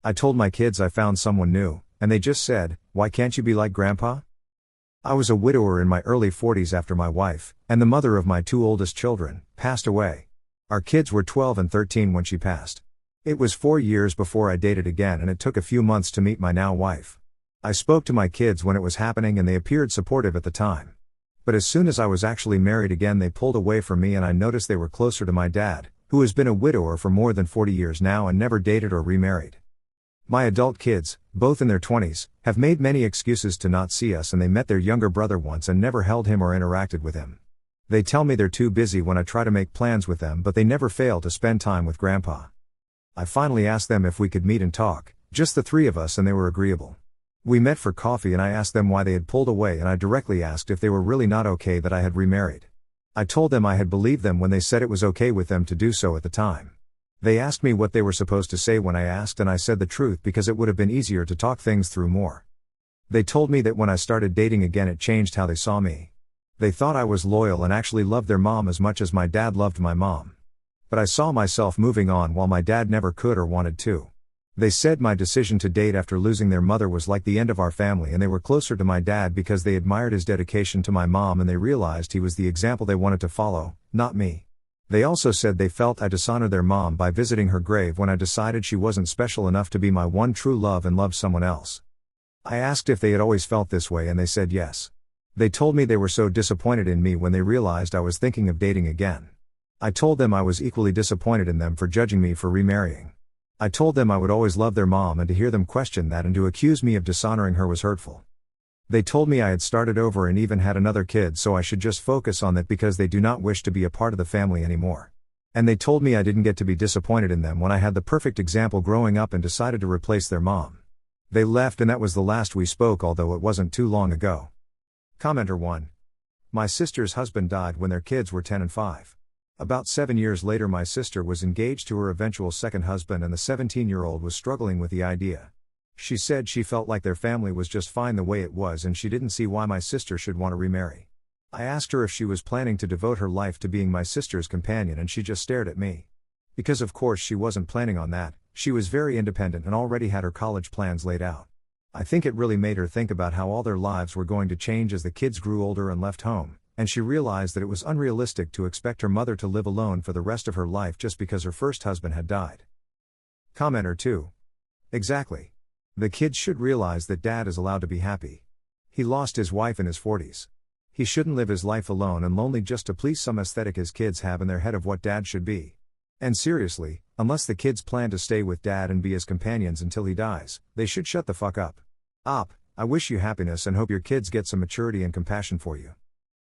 I told my kids I found someone new, and they just said, "Why can't you be like Grandpa?" I was a widower in my early 40s after my wife, and the mother of my two oldest children, passed away. Our kids were 12 and 13 when she passed. It was 4 years before I dated again, and it took a few months to meet my now wife. I spoke to my kids when it was happening and they appeared supportive at the time. But as soon as I was actually married again, they pulled away from me, and I noticed they were closer to my dad, who has been a widower for more than 40 years now and never dated or remarried. My adult kids, both in their 20s, have made many excuses to not see us, and they met their younger brother once and never held him or interacted with him. They tell me they're too busy when I try to make plans with them, but they never fail to spend time with Grandpa. I finally asked them if we could meet and talk, just the three of us, and they were agreeable. We met for coffee and I asked them why they had pulled away, and I directly asked if they were really not okay that I had remarried. I told them I had believed them when they said it was okay with them to do so at the time. They asked me what they were supposed to say when I asked, and I said the truth because it would have been easier to talk things through more. They told me that when I started dating again it changed how they saw me. They thought I was loyal and actually loved their mom as much as my dad loved my mom. But I saw myself moving on while my dad never could or wanted to. They said my decision to date after losing their mother was like the end of our family, and they were closer to my dad because they admired his dedication to my mom and they realized he was the example they wanted to follow, not me. They also said they felt I dishonored their mom by visiting her grave when I decided she wasn't special enough to be my one true love and loved someone else. I asked if they had always felt this way, and they said yes. They told me they were so disappointed in me when they realized I was thinking of dating again. I told them I was equally disappointed in them for judging me for remarrying. I told them I would always love their mom, and to hear them question that and to accuse me of dishonoring her was hurtful. They told me I had started over and even had another kid, so I should just focus on that because they do not wish to be a part of the family anymore. And they told me I didn't get to be disappointed in them when I had the perfect example growing up and decided to replace their mom. They left, and that was the last we spoke, although it wasn't too long ago. Commenter 1. My sister's husband died when their kids were 10 and 5. About 7 years later, my sister was engaged to her eventual second husband, and the 17-year-old was struggling with the idea. She said she felt like their family was just fine the way it was, and she didn't see why my sister should want to remarry. I asked her if she was planning to devote her life to being my sister's companion, and she just stared at me. Because of course she wasn't planning on that. She was very independent and already had her college plans laid out. I think it really made her think about how all their lives were going to change as the kids grew older and left home, and she realized that it was unrealistic to expect her mother to live alone for the rest of her life just because her first husband had died. Commenter 2. Exactly. The kids should realize that dad is allowed to be happy. He lost his wife in his 40s. He shouldn't live his life alone and lonely just to please some aesthetic his kids have in their head of what dad should be. And seriously, unless the kids plan to stay with dad and be his companions until he dies, they should shut the fuck up. I wish you happiness and hope your kids get some maturity and compassion for you.